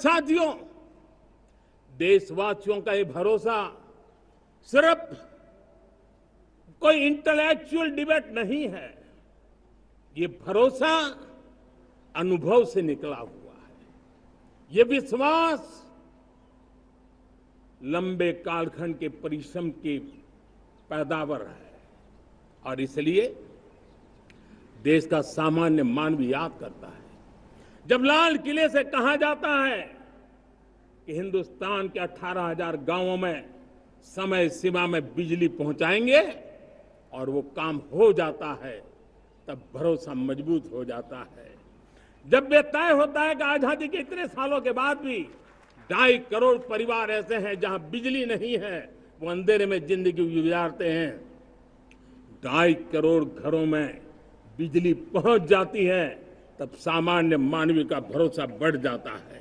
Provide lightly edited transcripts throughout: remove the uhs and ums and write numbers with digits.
साथियों, देशवासियों का ये भरोसा सिर्फ कोई इंटेलेक्चुअल डिबेट नहीं है। ये भरोसा अनुभव से निकला हुआ है। ये विश्वास लंबे कालखंड के परिश्रम की पैदावार है और इसलिए देश का सामान्य मानव याद करता है जब लाल किले से कहा जाता है कि हिंदुस्तान के 18,000 गांवों में समय सीमा में बिजली पहुंचाएंगे और वो काम हो जाता है, तब भरोसा मजबूत हो जाता है। जब ये तय होता है कि आजादी के इतने सालों के बाद भी 2.5 करोड़ परिवार ऐसे हैं जहां बिजली नहीं है, वो अंधेरे में जिंदगी गुजारते हैं, 2.5 करोड़ घरों में बिजली पहुंच जाती है, तब सामान्य मानवीय का भरोसा बढ़ जाता है।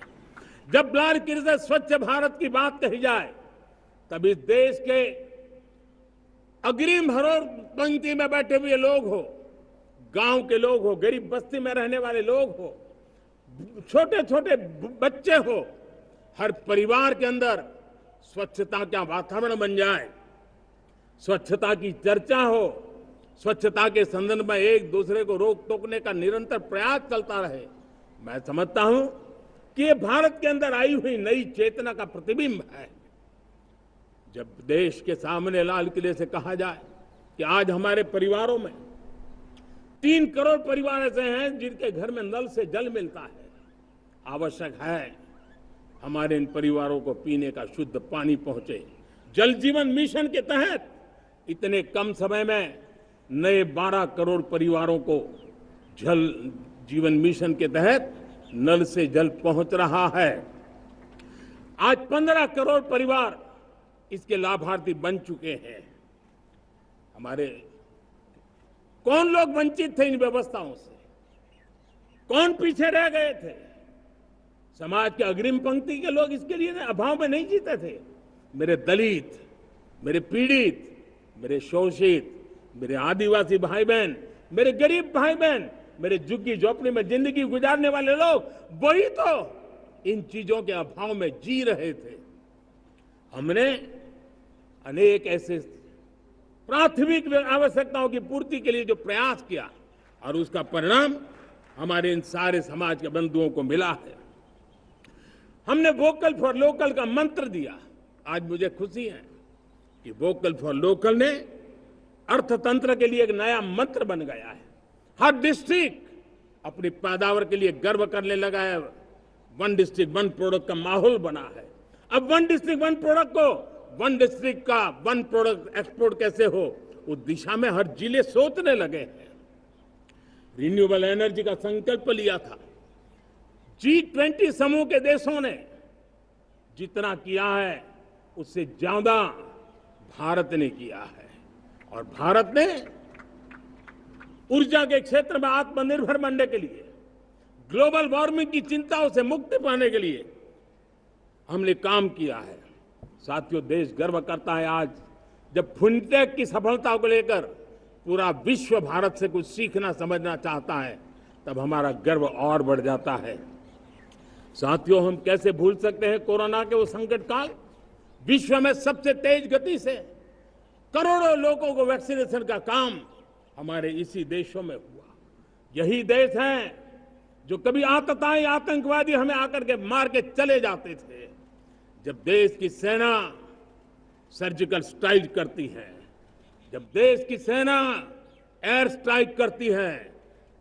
जब लाल किले से स्वच्छ भारत की बात कही जाए, तब इस देश के अग्रिम पंक्ति में बैठे हुए लोग हो, गांव के लोग हो, गरीब बस्ती में रहने वाले लोग हो, छोटे छोटे बच्चे हो, हर परिवार के अंदर स्वच्छता का वातावरण बन जाए, स्वच्छता की चर्चा हो, स्वच्छता के संदर्भ में एक दूसरे को रोक टोकने का निरंतर प्रयास चलता रहे। मैं समझता हूं कि ये भारत के अंदर आई हुई नई चेतना का प्रतिबिंब है। जब देश के सामने लाल किले से कहा जाए कि आज हमारे परिवारों में 3 करोड़ परिवार ऐसे हैं जिनके घर में नल से जल मिलता है, आवश्यक है हमारे इन परिवारों को पीने का शुद्ध पानी पहुंचे। जल जीवन मिशन के तहत इतने कम समय में नए 12 करोड़ परिवारों को जल जीवन मिशन के तहत नल से जल पहुंच रहा है। आज 15 करोड़ परिवार इसके लाभार्थी बन चुके हैं। हमारे कौन लोग वंचित थे इन व्यवस्थाओं से? कौन पीछे रह गए थे? समाज के अग्रिम पंक्ति के लोग इसके लिए अभाव में नहीं जीते थे। मेरे दलित, मेरे पीड़ित, मेरे शोषित, मेरे आदिवासी भाई बहन, मेरे गरीब भाई बहन, मेरे झुग्गी झोपड़ी में जिंदगी गुजारने वाले लोग, वही तो इन चीजों के अभाव में जी रहे थे। हमने अनेक ऐसे प्राथमिक आवश्यकताओं की पूर्ति के लिए जो प्रयास किया और उसका परिणाम हमारे इन सारे समाज के बंधुओं को मिला है। हमने वोकल फॉर लोकल का मंत्र दिया। आज मुझे खुशी है कि वोकल फॉर लोकल ने अर्थतंत्र के लिए एक नया मंत्र बन गया है। हर डिस्ट्रिक्ट अपनी पैदावार के लिए गर्व करने लगा है। 1 डिस्ट्रिक्ट 1 प्रोडक्ट का माहौल बना है। अब 1 डिस्ट्रिक्ट 1 प्रोडक्ट को 1 डिस्ट्रिक्ट का 1 प्रोडक्ट एक्सपोर्ट कैसे हो, उस दिशा में हर जिले सोचने लगे हैं। रिन्यूएबल एनर्जी का संकल्प लिया था। G20 समूह के देशों ने जितना किया है उससे ज्यादा भारत ने किया है और भारत ने ऊर्जा के क्षेत्र में आत्मनिर्भर बनने के लिए, ग्लोबल वार्मिंग की चिंताओं से मुक्ति पाने के लिए हमने काम किया है। साथियों, देश गर्व करता है आज जब फिनटेक की सफलता को लेकर पूरा विश्व भारत से कुछ सीखना समझना चाहता है, तब हमारा गर्व और बढ़ जाता है। साथियों, हम कैसे भूल सकते हैं कोरोना के वो संकट काल। विश्व में सबसे तेज गति से करोड़ों लोगों को वैक्सीनेशन का काम हमारे इसी देशों में हुआ। यही देश हैं जो कभी आतताई आतंकवादी हमें आकर के मार के चले जाते थे। जब देश की सेना सर्जिकल स्ट्राइक करती है, जब देश की सेना एयर स्ट्राइक करती है,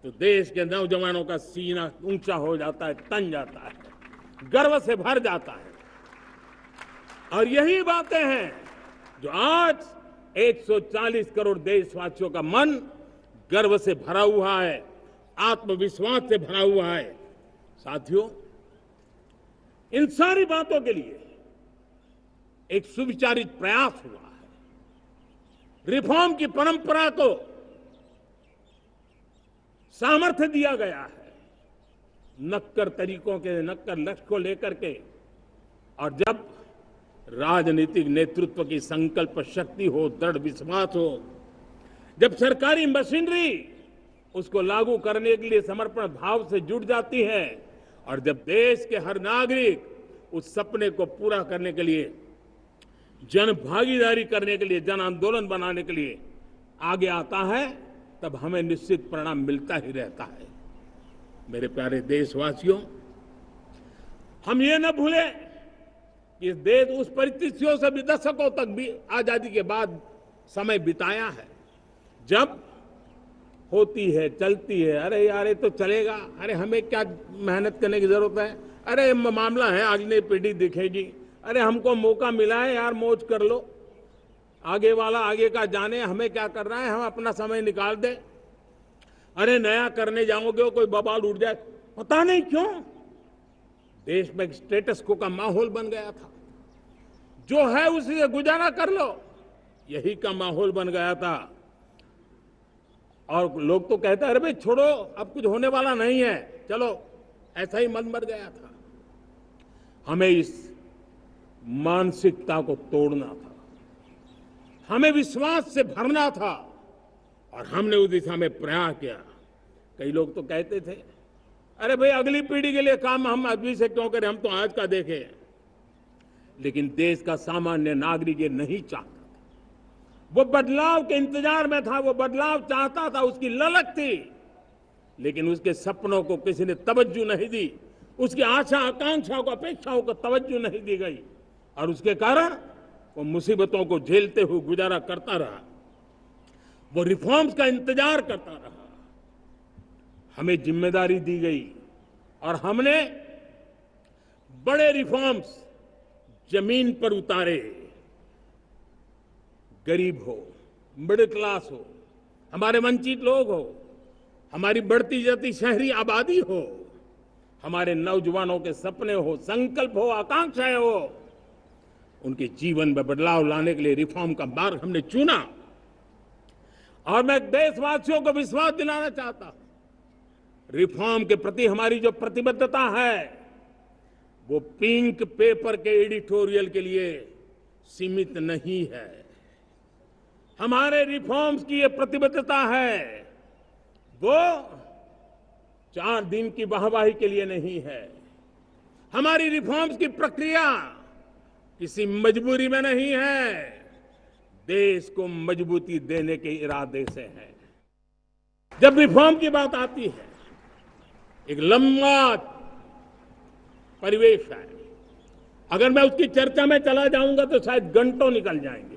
तो देश के नौजवानों का सीना ऊंचा हो जाता है, तन जाता है, गर्व से भर जाता है। और यही बातें हैं जो आज 140 करोड़ देशवासियों का मन गर्व से भरा हुआ है, आत्मविश्वास से भरा हुआ है। साथियों, इन सारी बातों के लिए एक सुविचारित प्रयास हुआ है। रिफॉर्म की परंपरा को सामर्थ्य दिया गया है। नक्कर तरीकों के, नक्कर लक्ष्य को लेकर के, और जब राजनीतिक नेतृत्व की संकल्प शक्ति हो, दृढ़ विश्वास हो, जब सरकारी मशीनरी उसको लागू करने के लिए समर्पण भाव से जुट जाती है और जब देश के हर नागरिक उस सपने को पूरा करने के लिए, जन भागीदारी करने के लिए, जन आंदोलन बनाने के लिए आगे आता है, तब हमें निश्चित परिणाम मिलता ही रहता है। मेरे प्यारे देशवासियों, हम ये न भूलें कि देश उस परिस्थितियों से भी दशकों तक भी आजादी के बाद समय बिताया है, जब होती है, चलती है, अरे यार ये तो चलेगा, अरे हमें क्या मेहनत करने की जरूरत है, अरे मामला है अगली पीढ़ी दिखेगी, अरे हमको मौका मिला है यार, मौज कर लो, आगे वाला आगे का जाने, हमें क्या कर रहा है, हम अपना समय निकाल दे, अरे नया करने जाओगे कोई बवाल उठ जाए। पता नहीं क्यों देश में स्टेटस को का माहौल बन गया था, जो है उसी से गुजारा कर लो, यही का माहौल बन गया था। और लोग तो कहते हैं अरे भाई छोड़ो, अब कुछ होने वाला नहीं है, चलो, ऐसा ही मन बन गया था। हमें इस मानसिकता को तोड़ना था, हमें विश्वास से भरना था, और हमने उस दिशा में प्रयास किया। कई लोग तो कहते थे अरे भाई अगली पीढ़ी के लिए काम हम अभी से क्यों करें, हम तो आज का देखें। लेकिन देश का सामान्य नागरिक ये नहीं चाहता, वो बदलाव के इंतजार में था, वो बदलाव चाहता था, उसकी ललक थी, लेकिन उसके सपनों को किसी ने तवज्जो नहीं दी, उसकी आशा आकांक्षाओं को, अपेक्षाओं को तवज्जो नहीं दी गई, और उसके कारण वो मुसीबतों को झेलते हुए गुजारा करता रहा, वो रिफॉर्म्स का इंतजार करता रहा। हमें जिम्मेदारी दी गई और हमने बड़े रिफॉर्म्स जमीन पर उतारे। गरीब हो, मिडिल क्लास हो, हमारे वंचित लोग हो, हमारी बढ़ती जाती शहरी आबादी हो, हमारे नौजवानों के सपने हो, संकल्प हो, आकांक्षाएं हो, उनके जीवन में बदलाव लाने के लिए रिफॉर्म का मार्ग हमने चुना। और मैं देशवासियों को विश्वास दिलाना चाहता हूं, रिफॉर्म के प्रति हमारी जो प्रतिबद्धता है वो पिंक पेपर के एडिटोरियल के लिए सीमित नहीं है। हमारे रिफॉर्म्स की ये प्रतिबद्धता है, वो 4 दिन की वाहवाही के लिए नहीं है। हमारी रिफॉर्म्स की प्रक्रिया किसी मजबूरी में नहीं है, देश को मजबूती देने के इरादे से है। जब रिफॉर्म की बात आती है, एक लंबा परिवेश है, अगर मैं उसकी चर्चा में चला जाऊंगा तो शायद घंटों निकल जाएंगे,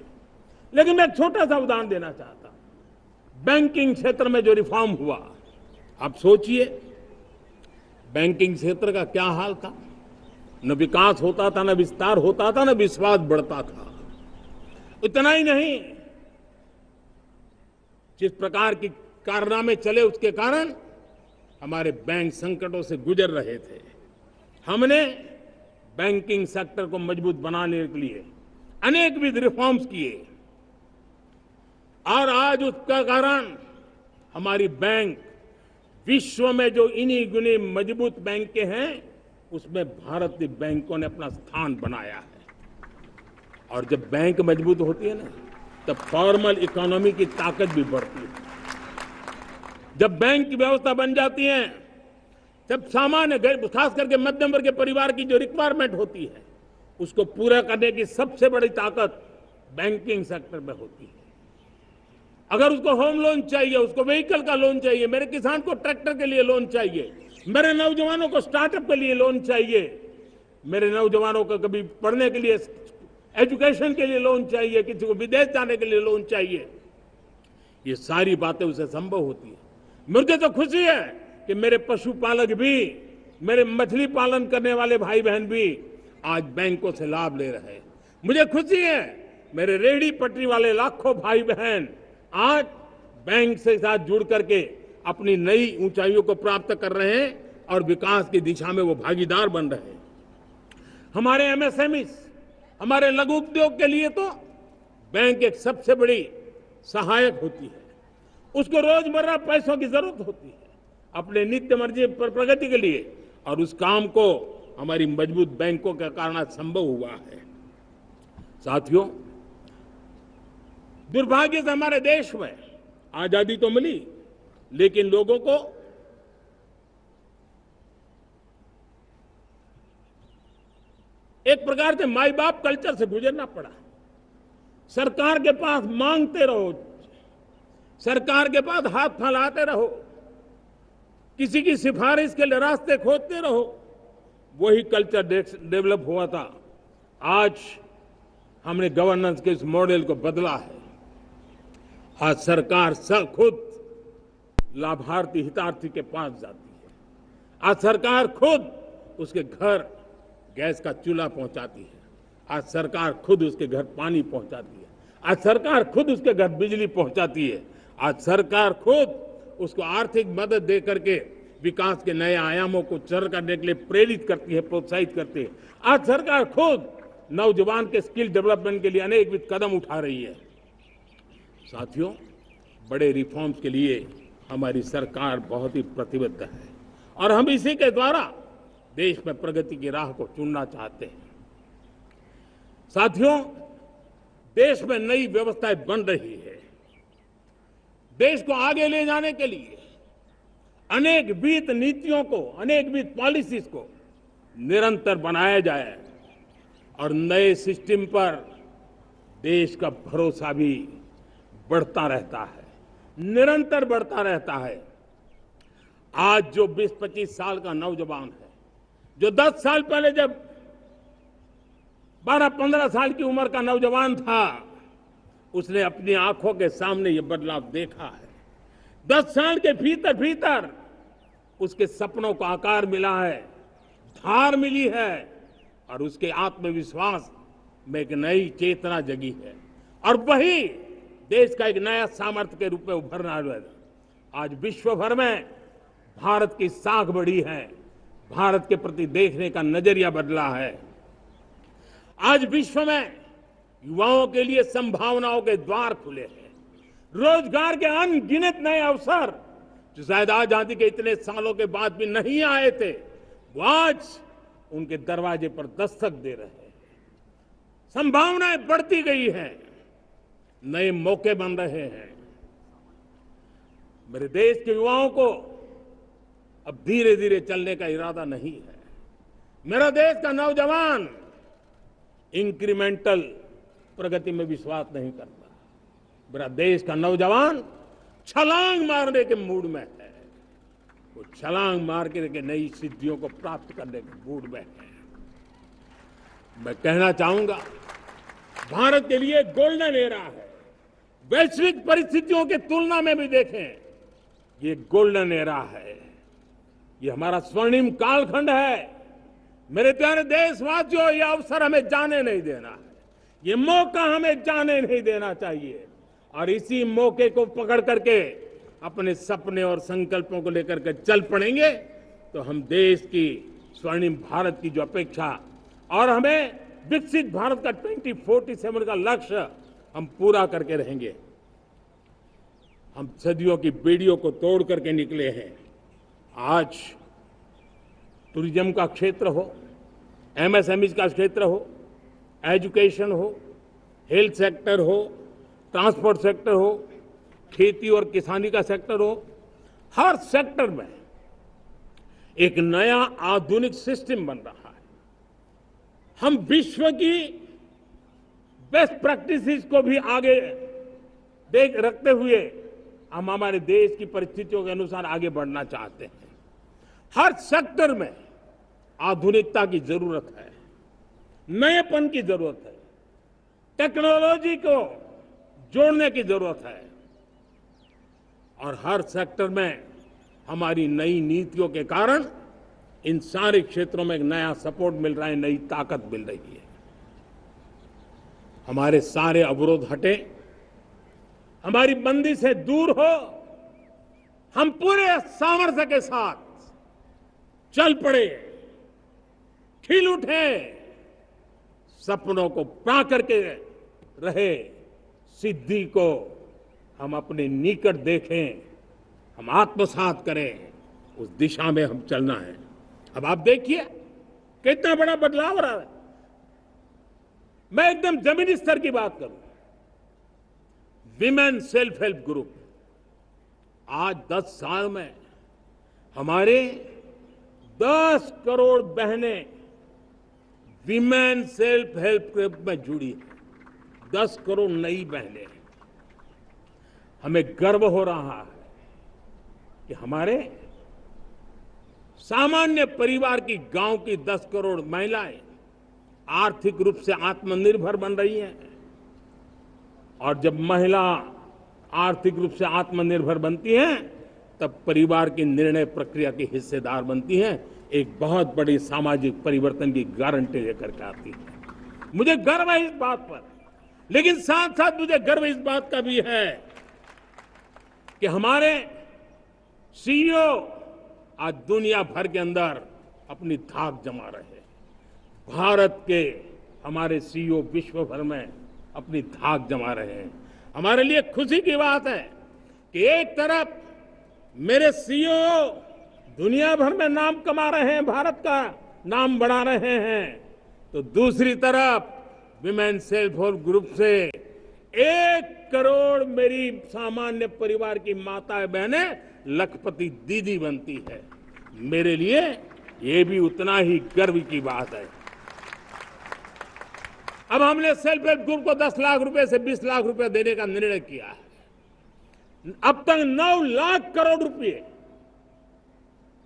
लेकिन मैं एक छोटा सा उदाहरण देना चाहता हूं। बैंकिंग क्षेत्र में जो रिफॉर्म हुआ, आप सोचिए बैंकिंग क्षेत्र का क्या हाल था, न विकास होता था, न विस्तार होता था, न विश्वास बढ़ता था। इतना ही नहीं, जिस प्रकार की कारनामे चले उसके कारण हमारे बैंक संकटों से गुजर रहे थे। हमने बैंकिंग सेक्टर को मजबूत बनाने के लिए अनेकविध रिफॉर्म्स किए, और आज उसका कारण हमारी बैंक विश्व में जो इन्हीं गुनी मजबूत बैंक के हैं, उसमें भारतीय बैंकों ने अपना स्थान बनाया है। और जब बैंक मजबूत होती है ना, तब फॉर्मल इकोनॉमी की ताकत भी बढ़ती है। जब बैंक की व्यवस्था बन जाती है, जब सामान्य खास करके मध्यम वर्ग के परिवार की जो रिक्वायरमेंट होती है, उसको पूरा करने की सबसे बड़ी ताकत बैंकिंग सेक्टर में होती है। अगर उसको होम लोन चाहिए, उसको व्हीकल का लोन चाहिए, मेरे किसान को ट्रैक्टर के लिए लोन चाहिए, मेरे नौजवानों को स्टार्टअप के लिए लोन चाहिए, मेरे नौजवानों को कभी पढ़ने के लिए, एजुकेशन के लिए लोन चाहिए, किसी को विदेश जाने के लिए लोन चाहिए, ये सारी बातें उसे संभव होती है। मुझे तो खुशी है कि मेरे पशुपालक भी, मेरे मछली पालन करने वाले भाई बहन भी आज बैंकों से लाभ ले रहे हैं। मुझे खुशी है मेरे रेहड़ी पटरी वाले लाखों भाई बहन आज बैंक से साथ जुड़ करके अपनी नई ऊंचाइयों को प्राप्त कर रहे हैं और विकास की दिशा में वो भागीदार बन रहे हैं। हमारे एमएसएमई, हमारे लघु उद्योग के लिए तो बैंक एक सबसे बड़ी सहायक होती है। उसको रोजमर्रा पैसों की जरूरत होती है अपने नित्य मर्जी पर प्रगति के लिए, और उस काम को हमारी मजबूत बैंकों के कारण संभव हुआ है। साथियों, दुर्भाग्य से हमारे देश में आजादी तो मिली, लेकिन लोगों को एक प्रकार से माई बाप कल्चर से गुजरना पड़ा। सरकार के पास मांगते रहो, सरकार के पास हाथ फैलाते रहो, किसी की सिफारिश के लिए रास्ते खोजते रहो, वही कल्चर डेवलप हुआ था। आज हमने गवर्नेंस के इस मॉडल को बदला है। आज सरकार खुद लाभार्थी हितार्थी के पास जाती है। आज सरकार खुद उसके घर गैस का चूल्हा पहुंचाती है। आज सरकार खुद उसके घर पानी पहुंचाती है। आज सरकार खुद उसके घर बिजली पहुंचाती है। आज सरकार खुद उसको आर्थिक मदद दे करके विकास के नए आयामों को सर करने के लिए प्रेरित करती है, प्रोत्साहित करती है। आज सरकार खुद नौजवान के स्किल डेवलपमेंट के लिए अनेकविध कदम उठा रही है। साथियों, बड़े रिफॉर्म्स के लिए हमारी सरकार बहुत ही प्रतिबद्ध है और हम इसी के द्वारा देश में प्रगति की राह को चुनना चाहते हैं। साथियों, देश में नई व्यवस्थाएं बन रही है। देश को आगे ले जाने के लिए अनेकविध नीतियों को, अनेकविध पॉलिसीज को निरंतर बनाया जाए और नए सिस्टम पर देश का भरोसा भी बढ़ता रहता है, निरंतर बढ़ता रहता है। आज जो 20-25 साल का नौजवान है, जो 10 साल पहले जब 12-15 साल की उम्र का नौजवान था, उसने अपनी आंखों के सामने ये बदलाव देखा है। 10 साल के भीतर भीतर उसके सपनों को आकार मिला है, धार मिली है और उसके आत्मविश्वास में एक नई चेतना जगी है और वही देश का एक नया सामर्थ्य के रूप में उभरना है। आज विश्व भर में भारत की साख बढ़ी है, भारत के प्रति देखने का नजरिया बदला है। आज विश्व में युवाओं के लिए संभावनाओं के द्वार खुले हैं, रोजगार के अनगिनत नए अवसर जो शायद आजादी के इतने सालों के बाद भी नहीं आए थे, वो आज उनके दरवाजे पर दस्तक दे रहे हैं। संभावनाएं बढ़ती गई हैं, नए मौके बन रहे हैं। मेरे देश के युवाओं को अब धीरे धीरे चलने का इरादा नहीं है। मेरा देश का नौजवान इंक्रीमेंटल प्रगति में विश्वास नहीं करता। मेरा देश का नौजवान छलांग मारने के मूड में है। वो छलांग मार के नई सिद्धियों को प्राप्त करने के मूड में है। मैं कहना चाहूंगा, भारत के लिए गोल्डन एरा है। वैश्विक परिस्थितियों की तुलना में भी देखें, ये गोल्डन एरा है, ये हमारा स्वर्णिम कालखंड है। मेरे प्यारे देशवासियों, ये अवसर हमें जाने नहीं देना है, ये मौका हमें जाने नहीं देना चाहिए और इसी मौके को पकड़ करके अपने सपने और संकल्पों को लेकर के चल पड़ेंगे तो हम देश की स्वर्णिम भारत की जो अपेक्षा और हमें विकसित भारत का 2047 का लक्ष्य हम पूरा करके रहेंगे। हम सदियों की बेड़ियों को तोड़ करके निकले हैं। आज टूरिज्म का क्षेत्र हो, एमएसएमई का क्षेत्र हो, एजुकेशन हो, हेल्थ सेक्टर हो, ट्रांसपोर्ट सेक्टर हो, खेती और किसानी का सेक्टर हो, हर सेक्टर में एक नया आधुनिक सिस्टम बन रहा है। हम विश्व की बेस्ट प्रैक्टिसेस को भी आगे देख रखते हुए हम हमारे देश की परिस्थितियों के अनुसार आगे बढ़ना चाहते हैं। हर सेक्टर में आधुनिकता की जरूरत है, नएपन की जरूरत है, टेक्नोलॉजी को जोड़ने की जरूरत है और हर सेक्टर में हमारी नई नीतियों के कारण इन सारे क्षेत्रों में एक नया सपोर्ट मिल रहा है, नई ताकत मिल रही है। हमारे सारे अवरोध हटे, हमारी बंदी से दूर हो, हम पूरे सामर्थ्य के साथ चल पड़े, खिल उठे, सपनों को पा करके रहे, सिद्धि को हम अपने निकट देखें, हम आत्मसात करें, उस दिशा में हम चलना है। अब आप देखिए कितना बड़ा बदलाव रहा है। मैं एकदम जमीनी स्तर की बात करूं, विमेन सेल्फ हेल्प ग्रुप आज 10 साल में हमारे 10 करोड़ बहनें वीमेन सेल्फ हेल्प ग्रुप में जुड़ी है। 10 करोड़ नई बहनें। हमें गर्व हो रहा है कि हमारे सामान्य परिवार की, गांव की 10 करोड़ महिलाएं आर्थिक रूप से आत्मनिर्भर बन रही हैं। और जब महिला आर्थिक रूप से आत्मनिर्भर बनती हैं, तब परिवार की निर्णय प्रक्रिया की हिस्सेदार बनती हैं, एक बहुत बड़ी सामाजिक परिवर्तन की गारंटी लेकर के आती है। मुझे गर्व है इस बात पर, लेकिन साथ साथ मुझे गर्व इस बात का भी है कि हमारे सीईओ आज दुनिया भर के अंदर अपनी धाक जमा रहे हैं। भारत के हमारे सीईओ विश्व भर में अपनी धाक जमा रहे हैं। हमारे लिए खुशी की बात है कि एक तरफ मेरे सीईओ दुनिया भर में नाम कमा रहे हैं, भारत का नाम बढ़ा रहे हैं, तो दूसरी तरफ विमेन सेल्फ हेल्प ग्रुप से 1 करोड़ मेरी सामान्य परिवार की माताएं बहनें लखपति दीदी बनती है। मेरे लिए ये भी उतना ही गर्व की बात है। अब हमने सेल्फ हेल्प ग्रुप को 10 लाख रुपए से 20 लाख रुपए देने का निर्णय किया है। अब तक 9 लाख करोड़ रुपए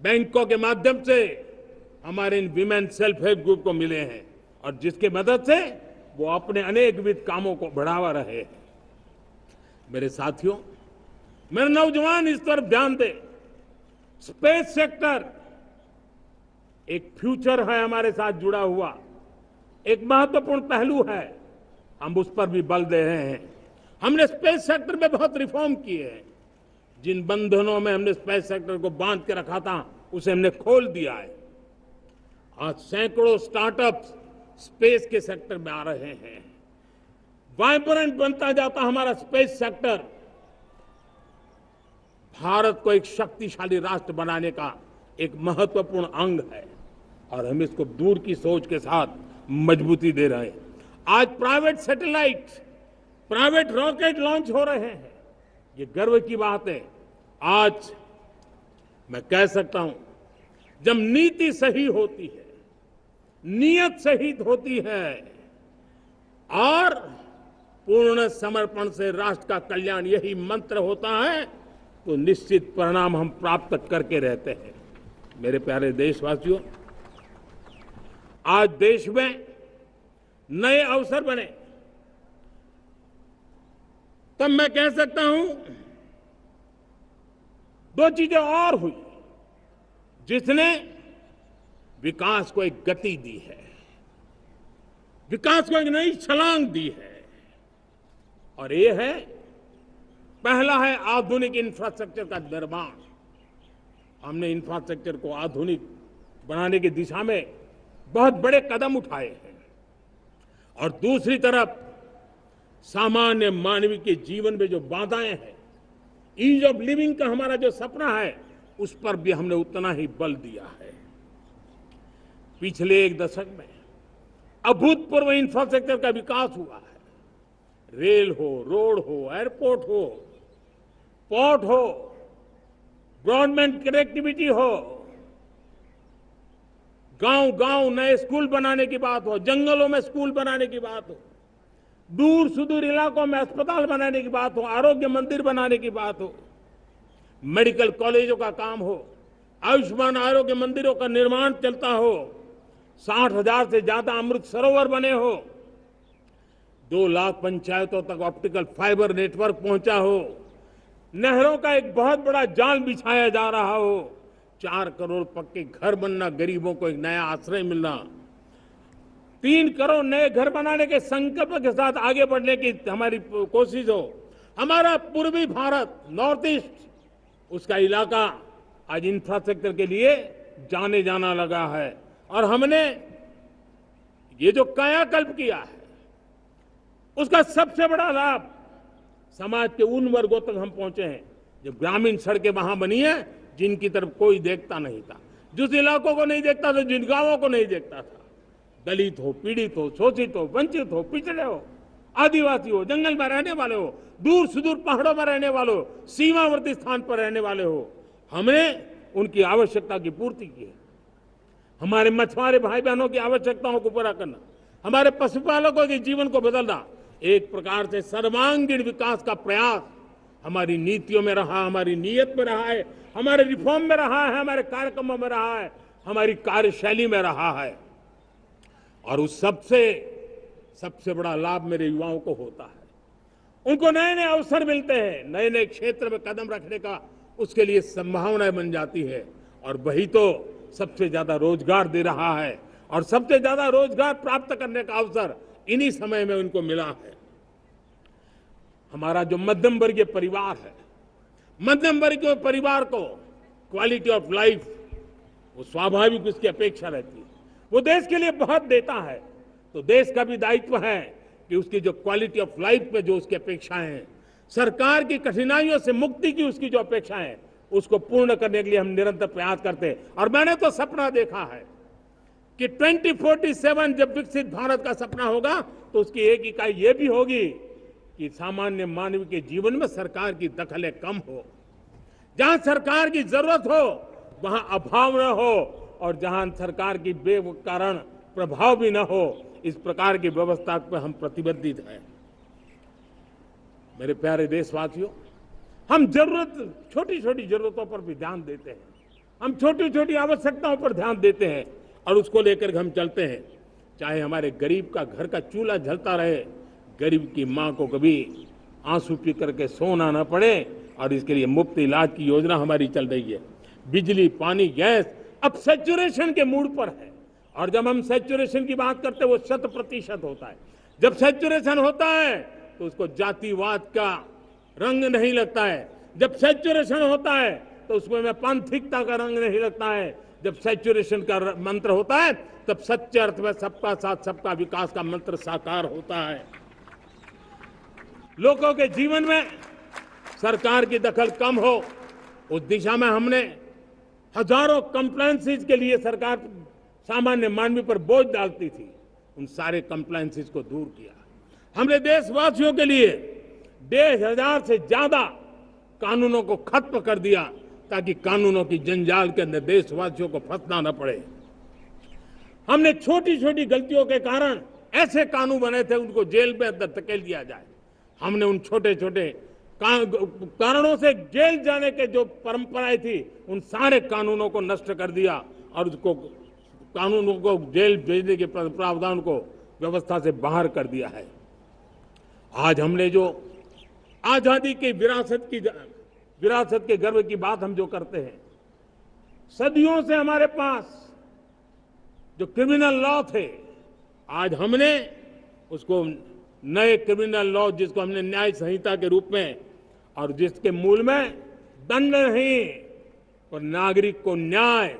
बैंकों के माध्यम से हमारे इन विमेन सेल्फ हेल्प ग्रुप को मिले हैं, और जिसकी मदद से वो अपने अनेकविध कामों को बढ़ावा रहे हैं। मेरे साथियों, मेरे नौजवान इस तरफ ध्यान दें। स्पेस सेक्टर एक फ्यूचर है हमारे साथ जुड़ा हुआ, एक महत्वपूर्ण पहलू है। हम उस पर भी बल दे रहे हैं। हमने स्पेस सेक्टर में बहुत रिफॉर्म किए हैं। जिन बंधनों में हमने स्पेस सेक्टर को बांध के रखा था, उसे हमने खोल दिया है। आज सैकड़ों स्टार्टअप्स स्पेस के सेक्टर में आ रहे हैं। वाइब्रेंट बनता जाता हमारा स्पेस सेक्टर भारत को एक शक्तिशाली राष्ट्र बनाने का एक महत्वपूर्ण अंग है, और हम इसको दूर की सोच के साथ मजबूती दे रहे हैं। आज private satellite, private rocket launch हो रहे हैं। ये गर्व की बात है। आज मैं कह सकता हूं, जब नीति सही होती है, नियत सही होती है और पूर्ण समर्पण से राष्ट्र का कल्याण यही मंत्र होता है, तो निश्चित परिणाम हम प्राप्त करके रहते हैं। मेरे प्यारे देशवासियों, आज देश में नए अवसर बने, तब मैं कह सकता हूं 2 चीजें और हुई जिसने विकास को एक गति दी है, विकास को एक नई छलांग दी है। और ये है, पहला है आधुनिक इंफ्रास्ट्रक्चर का निर्माण। हमने इंफ्रास्ट्रक्चर को आधुनिक बनाने की दिशा में बहुत बड़े कदम उठाए हैं। और दूसरी तरफ सामान्य मानवीय के जीवन में जो बाधाएं हैं, ईज ऑफ लिविंग का हमारा जो सपना है, उस पर भी हमने उतना ही बल दिया है। पिछले 1 दशक में अभूतपूर्व इंफ्रास्ट्रक्चर का विकास हुआ है। रेल हो, रोड हो, एयरपोर्ट हो, पोर्ट हो, ब्रॉडबैंड कनेक्टिविटी हो, गांव-गांव नए स्कूल बनाने की बात हो, जंगलों में स्कूल बनाने की बात हो, दूर सुदूर इलाकों में अस्पताल बनाने की बात हो, आरोग्य मंदिर बनाने की बात हो, मेडिकल कॉलेजों का काम हो, आयुष्मान आरोग्य मंदिरों का निर्माण चलता हो, 60,000 से ज्यादा अमृत सरोवर बने हो, 2 लाख पंचायतों तक ऑप्टिकल फाइबर नेटवर्क पहुंचा हो, नहरों का एक बहुत बड़ा जाल बिछाया जा रहा हो, 4 करोड़ पक्के घर बनना, गरीबों को एक नया आश्रय मिलना, 3 करोड़ नए घर बनाने के संकल्प के साथ आगे बढ़ने की हमारी कोशिश हो। हमारा पूर्वी भारत, नॉर्थ ईस्ट, उसका इलाका आज इंफ्रास्ट्रक्चर के लिए जाने जाना लगा है। और हमने ये जो कायाकल्प किया है, उसका सबसे बड़ा लाभ समाज के उन वर्गों तक हम पहुंचे हैं जो ग्रामीण सड़कें वहां बनी है, जिनकी तरफ कोई देखता नहीं था, जिस इलाकों को नहीं देखता था, जिन गांवों को नहीं देखता था। दलित हो, पीड़ित हो, शोषित हो, वंचित हो, पिछड़े हो, आदिवासी हो, जंगल में रहने वाले हो, दूर सुदूर पहाड़ों में रहने वाले हो, सीमावर्ती स्थान पर रहने वाले हो, हमने उनकी आवश्यकता की पूर्ति की है। हमारे मछुआरे भाई बहनों की आवश्यकताओं को पूरा करना, हमारे पशुपालकों के जीवन को बदलना, एक प्रकार से सर्वांगीण विकास का प्रयास हमारी नीतियों में रहा, हमारी नीयत में रहा है, हमारे रिफॉर्म में रहा है, हमारे कार्यक्रमों में रहा है, हमारी कार्यशैली में रहा है। और उस सबसे बड़ा लाभ मेरे युवाओं को होता है। उनको नए नए अवसर मिलते हैं, नए नए क्षेत्र में कदम रखने का उसके लिए संभावनाएं बन जाती है, और वही तो सबसे ज्यादा रोजगार दे रहा है। और सबसे ज्यादा रोजगार प्राप्त करने का अवसर इन्हीं समय में उनको मिला है। हमारा जो मध्यम वर्गीय परिवार है, मध्यम वर्गीय परिवार को क्वालिटी ऑफ लाइफ, वो स्वाभाविक उसकी अपेक्षा रहती है। वो देश के लिए बहुत देता है, तो देश का भी दायित्व है कि उसकी जो क्वालिटी ऑफ लाइफ में जो उसकी अपेक्षाएं हैं, सरकार की कठिनाइयों से मुक्ति की उसकी जो अपेक्षाएं हैं, उसको पूर्ण करने के लिए हम निरंतर प्रयास करते हैं। और मैंने तो सपना देखा है कि 2047 जब विकसित भारत का सपना होगा, तो उसकी एक इकाई ये भी होगी कि सामान्य मानव के जीवन में सरकार की दखलें कम हो, जहां सरकार की जरूरत हो वहां अभाव न हो, और जहां सरकार की बेकारण प्रभाव भी न हो, इस प्रकार की व्यवस्था पर हम प्रतिबद्ध हैं। मेरे प्यारे देशवासियों, हम छोटी छोटी जरूरतों पर भी ध्यान देते हैं, हम छोटी छोटी आवश्यकताओं पर ध्यान देते हैं, और उसको लेकर हम चलते हैं। चाहे हमारे गरीब का घर का चूल्हा जलता रहे, गरीब की मां को कभी आंसू पी करके सोना न पड़े, और इसके लिए मुफ्त इलाज की योजना हमारी चल रही है। बिजली, पानी, गैस अब सैचुरेशन के मूड पर है, और जब हम सैचुरेशन की बात करते हैं वो 100% होता है। जब सैचुरेशन होता है तो उसको जातिवाद का रंग नहीं लगता है। जब सैचुरेशन होता है तो उसमें पांथिकता का रंग नहीं लगता है। जब सैचुरेशन का मंत्र होता है तब सच्चे अर्थ में सबका साथ सबका विकास का मंत्र साकार होता है। लोगों के जीवन में सरकार की दखल कम हो, उस दिशा में हमने हजारों कंप्लायंसेस के लिए सरकार सामान्य मानवी पर बोझ डालती थी, उन सारे कंप्लायंसेस को दूर किया। हमने देशवासियों के लिए 1,500 से ज्यादा कानूनों को खत्म कर दिया, ताकि कानूनों की जंजाल के अंदर देशवासियों को फंसना न पड़े। हमने छोटी छोटी गलतियों के कारण ऐसे कानून बने थे, उनको जेल में अंदर धकेल दिया जाए। हमने उन छोटे छोटे कारणों से जेल जाने के जो परंपराएं थी, उन सारे कानूनों को नष्ट कर दिया, और उसको कानूनों को जेल भेजने के प्रावधान को व्यवस्था से बाहर कर दिया है। आज हमने जो आजादी की विरासत के गर्व की बात हम जो करते हैं, सदियों से हमारे पास जो क्रिमिनल लॉ थे, आज हमने उसको नए क्रिमिनल लॉ, जिसको हमने न्याय संहिता के रूप में, और जिसके मूल में दंड नहीं पर नागरिक को न्याय,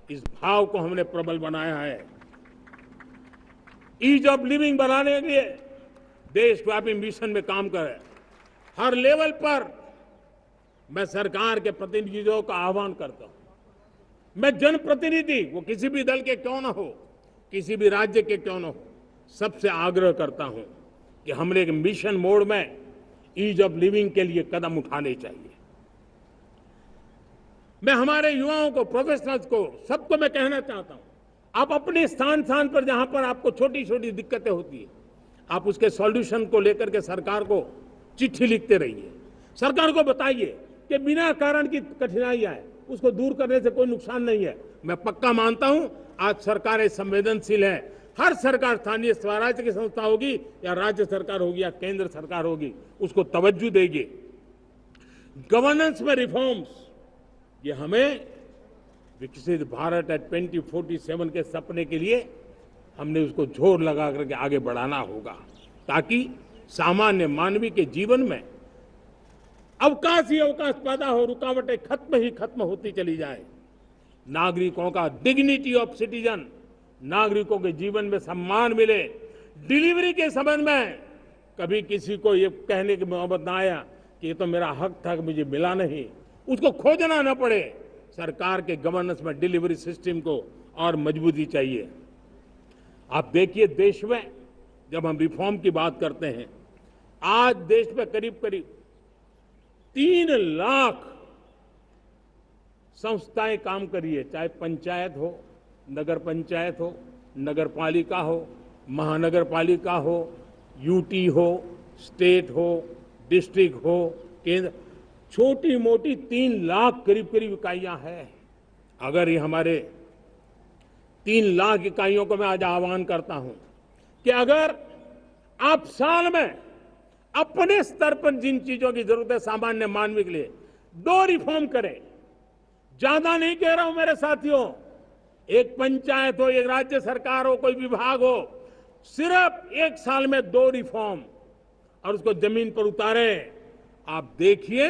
इस भाव को हमने प्रबल बनाया है। ईज ऑफ लिविंग बनाने के लिए देशव्यापी मिशन में काम कर रहे हैं। हर लेवल पर मैं सरकार के प्रतिनिधियों का आह्वान करता हूं। मैं जनप्रतिनिधि, वो किसी भी दल के क्यों न हो, किसी भी राज्य के क्यों न हो, सबसे आग्रह करता हूं कि हमने एक मिशन मोड में ईज ऑफ लिविंग के लिए कदम उठाने चाहिए। मैं हमारे युवाओं को, प्रोफेशनल्स को, सबको मैं कहना चाहता हूं, आप अपने स्थान पर जहां पर आपको छोटी छोटी दिक्कतें होती है, आप उसके सॉल्यूशन को लेकर के सरकार को चिट्ठी लिखते रहिए। सरकार को बताइए कि बिना कारण की कठिनाई आए उसको दूर करने से कोई नुकसान नहीं है। मैं पक्का मानता हूं आज सरकारें संवेदनशील है। हर सरकार, स्थानीय स्वराज्य की संस्था होगी या राज्य सरकार होगी या केंद्र सरकार होगी, उसको तवज्जो देगी। गवर्नेंस में रिफॉर्म्स, ये हमें विकसित भारत एट 2047 के सपने के लिए हमने उसको जोर लगा करके आगे बढ़ाना होगा, ताकि सामान्य मानवी के जीवन में अवकाश ही अवकाश पैदा हो, रुकावटें खत्म होती चली जाए। नागरिकों का डिग्निटी ऑफ सिटीजन, नागरिकों के जीवन में सम्मान मिले। डिलीवरी के संबंध में कभी किसी को ये कहने की मोहब्बत ना आया कि ये तो मेरा हक था कि मुझे मिला नहीं, उसको खोजना न पड़े। सरकार के गवर्नेंस में डिलीवरी सिस्टम को और मजबूती चाहिए। आप देखिए, देश में जब हम रिफॉर्म की बात करते हैं, आज देश में करीब 3 लाख संस्थाएं काम कर रही है, चाहे पंचायत हो, नगर पंचायत हो, नगर पालिका हो, महानगर पालिका हो, यूटी हो, स्टेट हो, डिस्ट्रिक्ट हो, केंद्र, छोटी मोटी 3 लाख करीब करीब इकाइयां हैं। अगर ये हमारे 3 लाख इकाइयों को मैं आज आह्वान करता हूं कि अगर आप साल में अपने स्तर पर जिन चीजों की जरूरत है सामान्य मानवी के लिए 2 रिफॉर्म करें। ज्यादा नहीं कह रहा हूं मेरे साथियों, एक पंचायत हो, एक राज्य सरकार हो, कोई विभाग हो, सिर्फ 1 साल में 2 रिफॉर्म और उसको जमीन पर उतारें। आप देखिए,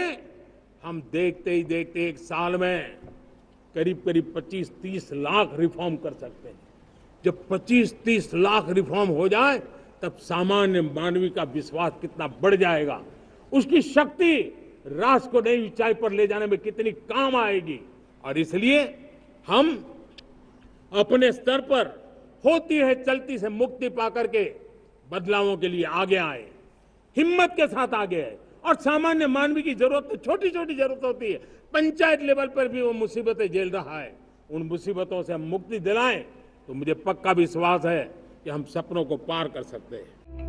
हम देखते ही देखते 1 साल में करीब करीब 25-30 लाख रिफॉर्म कर सकते हैं। जब 25-30 लाख रिफॉर्म हो जाए तब सामान्य मानवी का विश्वास कितना बढ़ जाएगा, उसकी शक्ति राष्ट्र को नई ऊंचाई पर ले जाने में कितनी काम आएगी। और इसलिए हम अपने स्तर पर होती है चलती से मुक्ति पाकर के बदलावों के लिए आगे आए, हिम्मत के साथ आगे आए। और सामान्य मानवी की जरूरत छोटी छोटी जरूरत होती है, पंचायत लेवल पर भी वो मुसीबतें झेल रहा है, उन मुसीबतों से हम मुक्ति दिलाएं तो मुझे पक्का विश्वास है कि हम सपनों को पार कर सकते हैं।